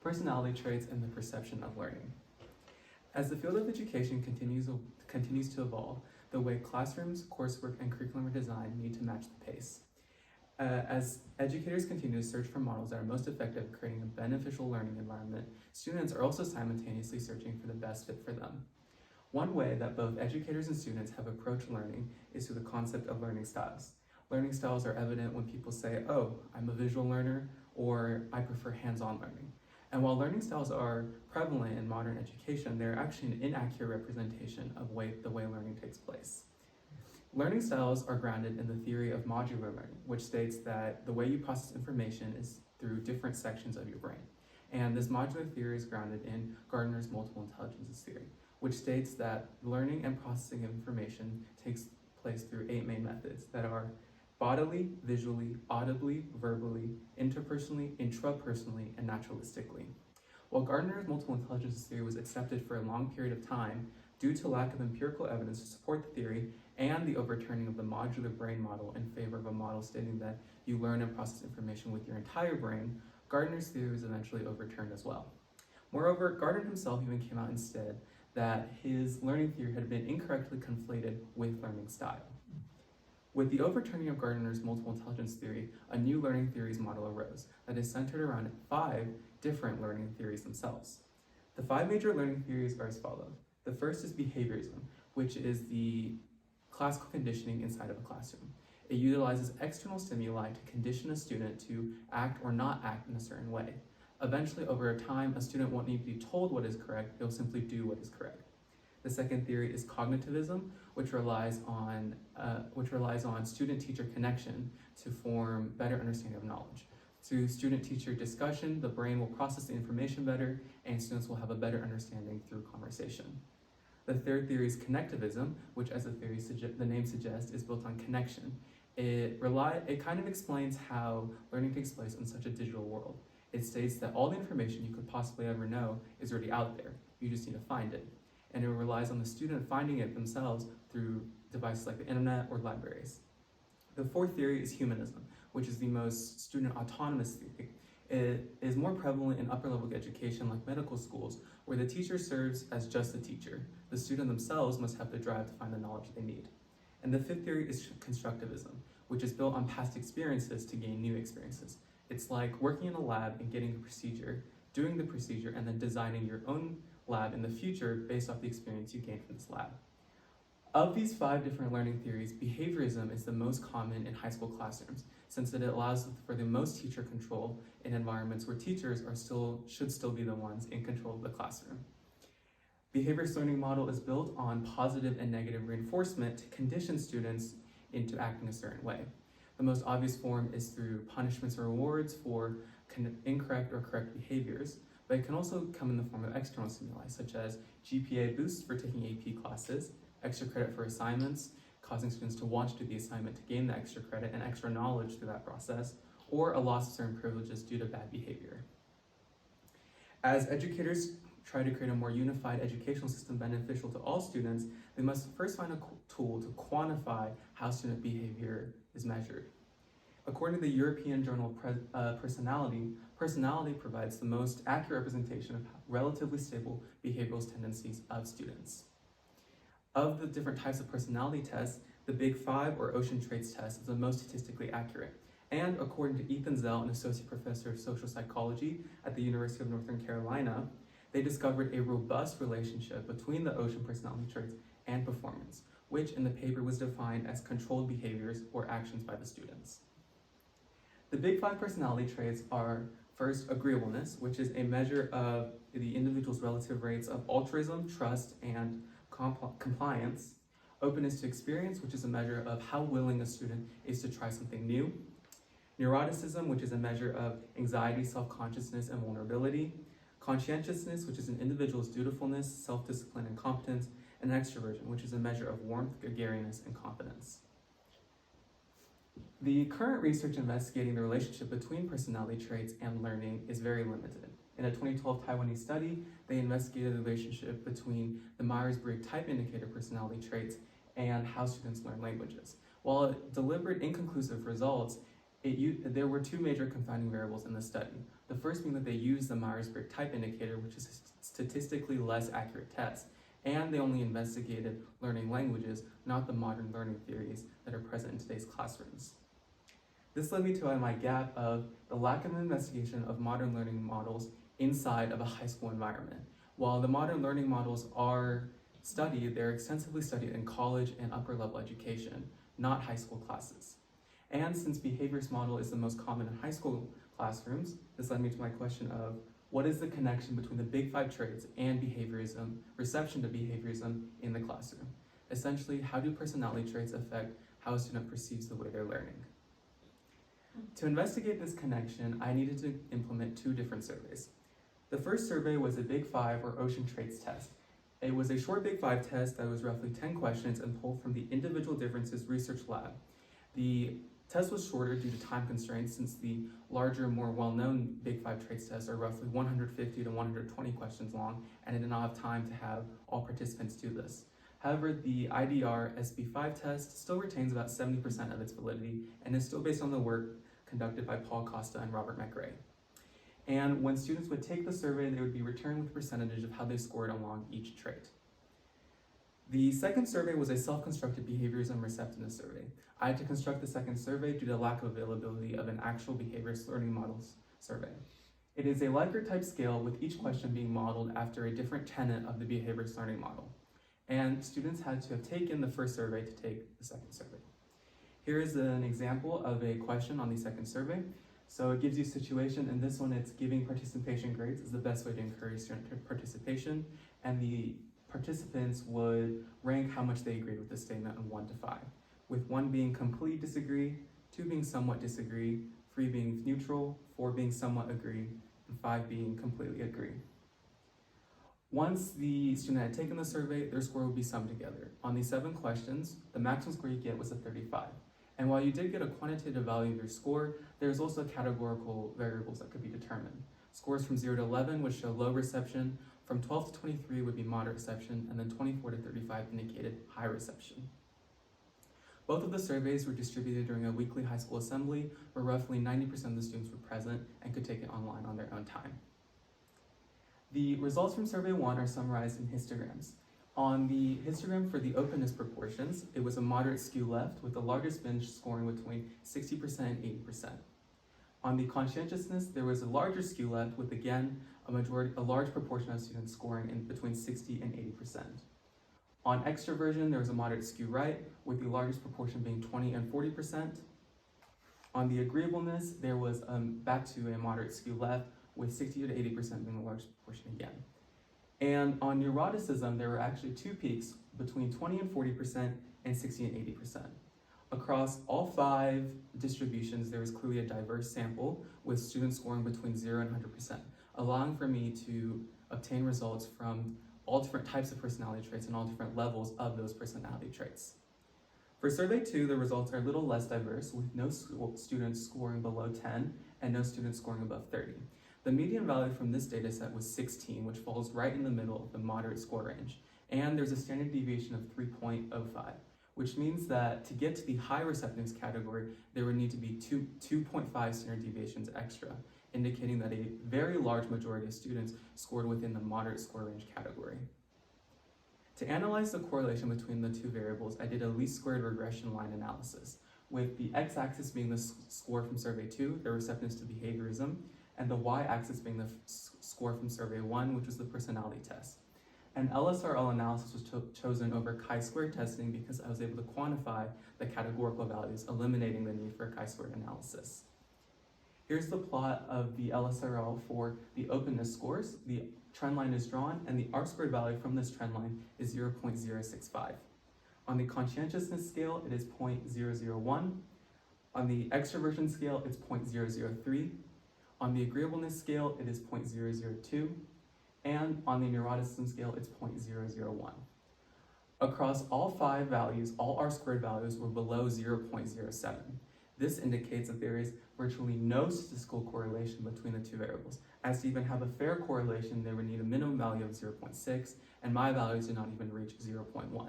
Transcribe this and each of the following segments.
personality traits, and the perception of learning. As the field of education continues to evolve, the way classrooms, coursework, and curriculum are designed need to match the pace. As educators continue to search for models that are most effective at creating a beneficial learning environment, students are also simultaneously searching for the best fit for them. One way that both educators and students have approached learning is through the concept of learning styles. Learning styles are evident when people say, "Oh, I'm a visual learner," or "I prefer hands-on learning." And while learning styles are prevalent in modern education, they're actually an inaccurate representation of the way learning takes place. Learning styles are grounded in the theory of modular learning, which states that the way you process information is through different sections of your brain. And this modular theory is grounded in Gardner's multiple intelligences theory, which states that learning and processing of information takes place through 8 main methods that are bodily, visually, audibly, verbally, interpersonally, intrapersonally, and naturalistically. While Gardner's multiple intelligences theory was accepted for a long period of time, due to lack of empirical evidence to support the theory and the overturning of the modular brain model in favor of a model stating that you learn and process information with your entire brain, Gardner's theory was eventually overturned as well. Moreover, Gardner himself even came out and said that his learning theory had been incorrectly conflated with learning style. With the overturning of Gardner's multiple intelligence theory, a new learning theories model arose that is centered around 5 different learning theories themselves. The 5 major learning theories are as follows. The first is behaviorism, which is the classical conditioning inside of a classroom. It utilizes external stimuli to condition a student to act or not act in a certain way. Eventually, over time, a student won't need to be told what is correct, they'll simply do what is correct. The second theory is cognitivism, which relies on student-teacher connection to form better understanding of knowledge. Through student-teacher discussion, the brain will process the information better, and students will have a better understanding through conversation. The third theory is connectivism, which, as the name suggests, is built on connection. It kind of explains how learning takes place in such a digital world. It states that all the information you could possibly ever know is already out there. You just need to find it. And it relies on the student finding it themselves through devices like the internet or libraries. The fourth theory is humanism, which is the most student autonomous theory. It is more prevalent in upper level education like medical schools, where the teacher serves as just a teacher. The student themselves must have the drive to find the knowledge they need. And the fifth theory is constructivism, which is built on past experiences to gain new experiences. It's like working in a lab and getting a procedure, doing the procedure, and then designing your own lab in the future based off the experience you gained from this lab. Of these 5 different learning theories, behaviorism is the most common in high school classrooms, since it allows for the most teacher control in environments where teachers should still be the ones in control of the classroom. Behaviorist learning model is built on positive and negative reinforcement to condition students into acting a certain way. The most obvious form is through punishments or rewards for incorrect or correct behaviors, but it can also come in the form of external stimuli, such as GPA boosts for taking AP classes, extra credit for assignments, causing students to want to do the assignment to gain the extra credit and extra knowledge through that process, or a loss of certain privileges due to bad behavior. As educators try to create a more unified educational system beneficial to all students, they must first find a tool to quantify how student behavior is measured. According to the European Journal of Personality, personality provides the most accurate representation of relatively stable behavioral tendencies of students. Of the different types of personality tests, the Big 5 or Ocean Traits test is the most statistically accurate. And according to Ethan Zell, an associate professor of social psychology at the University of Northern Carolina, they discovered a robust relationship between the Ocean personality traits and performance, which in the paper was defined as controlled behaviors or actions by the students. The Big 5 personality traits are first, agreeableness, which is a measure of the individual's relative rates of altruism, trust, and compliance. Openness to experience, which is a measure of how willing a student is to try something new. Neuroticism, which is a measure of anxiety, self-consciousness, and vulnerability. Conscientiousness, which is an individual's dutifulness, self-discipline, and competence. And extroversion, which is a measure of warmth, gregariness, and confidence. The current research investigating the relationship between personality traits and learning is very limited. In a 2012 Taiwanese study, they investigated the relationship between the Myers-Briggs type indicator personality traits and how students learn languages. While it delivered inconclusive results, there were 2 major confounding variables in the study. The first being that they use the Myers-Briggs type indicator, which is a statistically less accurate test, and they only investigated learning languages, not the modern learning theories that are present in today's classrooms. This led me to my gap of the lack of investigation of modern learning models inside of a high school environment. While the modern learning models are studied, they're extensively studied in college and upper level education, not high school classes. And since behaviorist model is the most common in high school classrooms, this led me to my question of what is the connection between the big 5 traits and behaviorism, reception to behaviorism in the classroom? Essentially, how do personality traits affect how a student perceives the way they're learning? To investigate this connection, I needed to implement 2 different surveys. The first survey was a Big 5 or Ocean Traits test. It was a short Big 5 test that was roughly 10 questions and pulled from the Individual Differences Research Lab. The test was shorter due to time constraints since the larger, more well-known Big 5 traits tests are roughly 150 to 120 questions long, and I did not have time to have all participants do this. However, the IDR SB5 test still retains about 70% of its validity and is still based on the work conducted by Paul Costa and Robert McRae. And when students would take the survey, they would be returned with a percentage of how they scored along each trait. The second survey was a self-constructed behaviorism receptiveness survey. I had to construct the second survey due to the lack of availability of an actual behaviorist learning models survey. It is a Likert type scale with each question being modeled after a different tenet of the behaviorist learning model. And students had to have taken the first survey to take the second survey. Here is an example of a question on the second survey. So it gives you a situation, and this one it's giving participation grades is the best way to encourage student participation, and the participants would rank how much they agreed with the statement on 1 to 5, with 1 being completely disagree, 2 being somewhat disagree, 3 being neutral, 4 being somewhat agree, and 5 being completely agree. Once the student had taken the survey, their score would be summed together. On these 7 questions, the maximum score you get was a 35. And while you did get a quantitative value of your score, there's also categorical variables that could be determined. Scores from 0 to 11 would show low reception, from 12 to 23 would be moderate reception, and then 24 to 35 indicated high reception. Both of the surveys were distributed during a weekly high school assembly, where roughly 90% of the students were present and could take it online on their own time. The results from survey 1 are summarized in histograms. On the histogram for the openness proportions, it was a moderate skew left, with the largest binge scoring between 60% and 80%. On the conscientiousness, there was a larger skew left, with again a large proportion of students scoring in between 60 and 80%. On extroversion, there was a moderate skew right, with the largest proportion being 20 and 40%. On the agreeableness, there was back to a moderate skew left, with 60 to 80% being the largest proportion again. And on neuroticism, there were actually 2 peaks between 20 and 40% and 60 and 80%. Across all 5 distributions, there was clearly a diverse sample with students scoring between 0 and 100%, allowing for me to obtain results from all different types of personality traits and all different levels of those personality traits. For survey 2, the results are a little less diverse, with no students scoring below 10 and no students scoring above 30. The median value from this data set was 16, which falls right in the middle of the moderate score range, and there's a standard deviation of 3.05, which means that to get to the high receptiveness category, there would need to be 2.5 standard deviations extra, indicating that a very large majority of students scored within the moderate score range category. To analyze the correlation between the 2 variables, I did a least squared regression line analysis, with the x-axis being the score from survey 2, the receptiveness to behaviorism, and the y-axis being the score from survey 1, which was the personality test. An LSRL analysis was chosen over chi-squared testing because I was able to quantify the categorical values, eliminating the need for a chi-squared analysis. Here's the plot of the LSRL for the openness scores. The trend line is drawn, and the R-squared value from this trend line is 0.065. On the conscientiousness scale, it is 0.001. On the extroversion scale, it's 0.003. On the agreeableness scale, it is 0.002, and on the neuroticism scale, it's 0.001. Across all 5 values, all R-squared values were below 0.07. This indicates that there is virtually no statistical correlation between the 2 variables. As to even have a fair correlation, they would need a minimum value of 0.6, and my values did not even reach 0.1.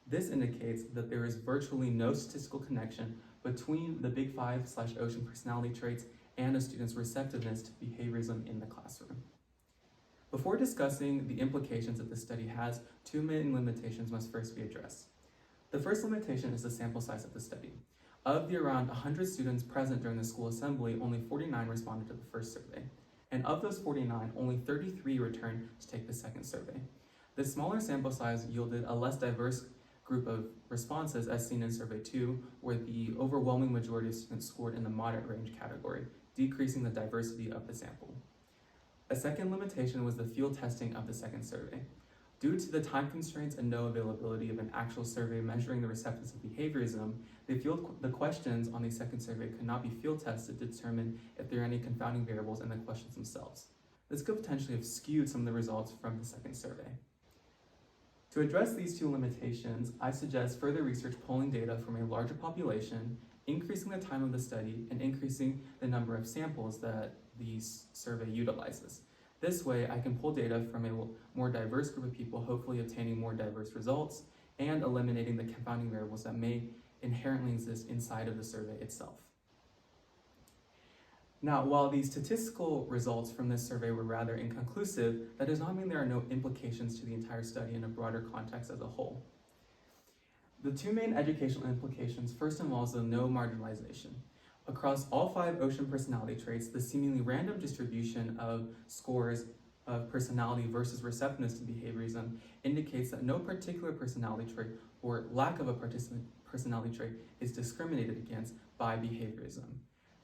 This indicates that there is virtually no statistical connection between the Big 5/Ocean personality traits and a student's receptiveness to behaviorism in the classroom. Before discussing the implications that this study has, two main limitations must first be addressed. The first limitation is the sample size of the study. Of the around 100 students present during the school assembly, only 49 responded to the first survey. And of those 49, only 33 returned to take the second survey. This smaller sample size yielded a less diverse group of responses as seen in survey 2, where the overwhelming majority of students scored in the moderate range category, decreasing the diversity of the sample. A second limitation was the field testing of the second survey. Due to the time constraints and no availability of an actual survey measuring the receptiveness of behaviorism, the questions on the second survey could not be field tested to determine if there are any confounding variables in the questions themselves. This could potentially have skewed some of the results from the second survey. To address these two limitations, I suggest further research pulling data from a larger population, increasing the time of the study, and increasing the number of samples that the survey utilizes. This way, I can pull data from a more diverse group of people, hopefully obtaining more diverse results and eliminating the confounding variables that may inherently exist inside of the survey itself. Now, while the statistical results from this survey were rather inconclusive, that does not mean there are no implications to the entire study in a broader context as a whole. The two main educational implications first involves the no marginalization. Across all 5 ocean personality traits, the seemingly random distribution of scores of personality versus receptiveness to behaviorism indicates that no particular personality trait or lack of a personality trait is discriminated against by behaviorism.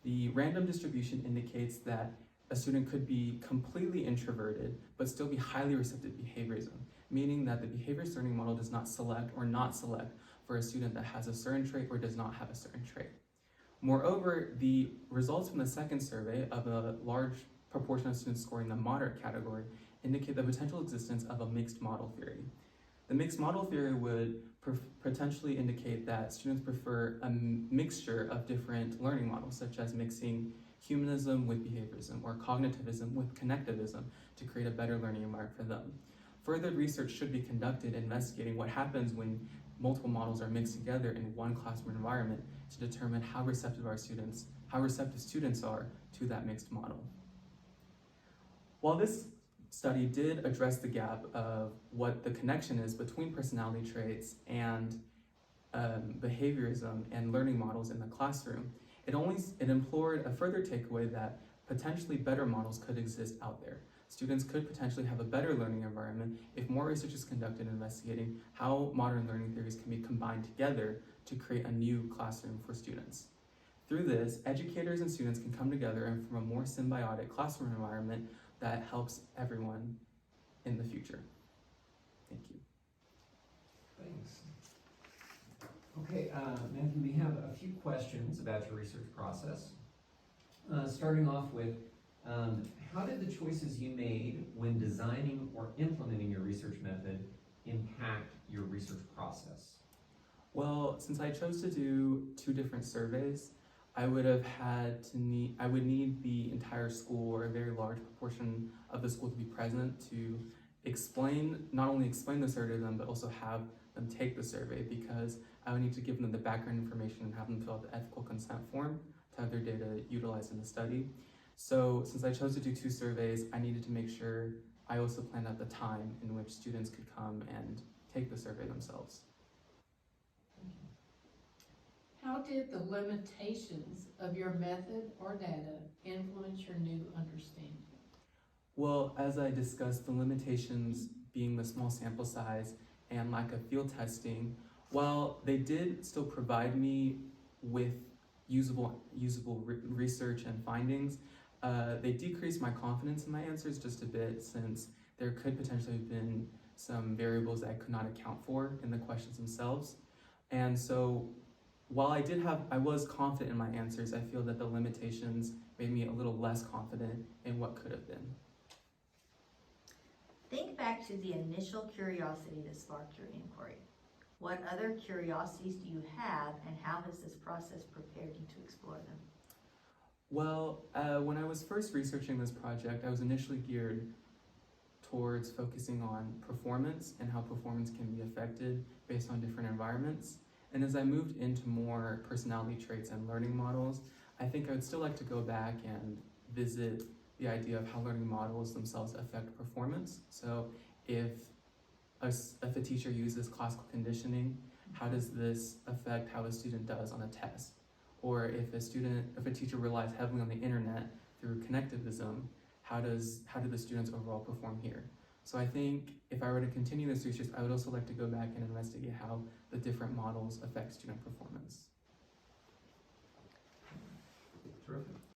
The random distribution indicates that a student could be completely introverted but still be highly receptive to behaviorism, meaning that the behaviorist learning model does not select or not select for a student that has a certain trait or does not have a certain trait. Moreover, the results from the second survey of a large proportion of students scoring the moderate category indicate the potential existence of a mixed model theory. The mixed model theory would potentially indicate that students prefer a mixture of different learning models, such as mixing humanism with behaviorism or cognitivism with connectivism to create a better learning environment for them. Further research should be conducted investigating what happens when multiple models are mixed together in one classroom environment to determine how receptive students are to that mixed model. While this study did address the gap of what the connection is between personality traits and behaviorism and learning models in the classroom, it implored a further takeaway that potentially better models could exist out there. Students could potentially have a better learning environment if more research is conducted investigating how modern learning theories can be combined together to create a new classroom for students. Through this, educators and students can come together and form a more symbiotic classroom environment that helps everyone in the future. Thank you. Thanks. Okay, Matthew, we have a few questions about your research process. Starting off with, how did the choices you made when designing or implementing your research method impact your research process? Well, since I chose to do 2 different surveys, I would need the entire school or a very large proportion of the school to be present to not only explain the survey to them, but also have them take the survey, because I would need to give them the background information and have them fill out the ethical consent form to have their data utilized in the study. So since I chose to do 2 surveys, I needed to make sure I also planned out the time in which students could come and take the survey themselves. How did the limitations of your method or data influence your new understanding? Well, as I discussed, the limitations being the small sample size and lack of field testing, while they did still provide me with usable research and findings, they decreased my confidence in my answers just a bit, since there could potentially have been some variables that I could not account for in the questions themselves. And so while I was confident in my answers, I feel that the limitations made me a little less confident in what could have been. Think back to the initial curiosity that sparked your inquiry. What other curiosities do you have, and how has this process prepared you to explore them? Well, when I was first researching this project, I was initially geared towards focusing on performance and how performance can be affected based on different environments. And as I moved into more personality traits and learning models, I think I would still like to go back and visit the idea of how learning models themselves affect performance. So if if a teacher uses classical conditioning, how does this affect how a student does on a test? Or if a teacher relies heavily on the internet through connectivism, how do the students overall perform here? So I think if I were to continue this research, I would also like to go back and investigate how the different models affect student performance. Terrific.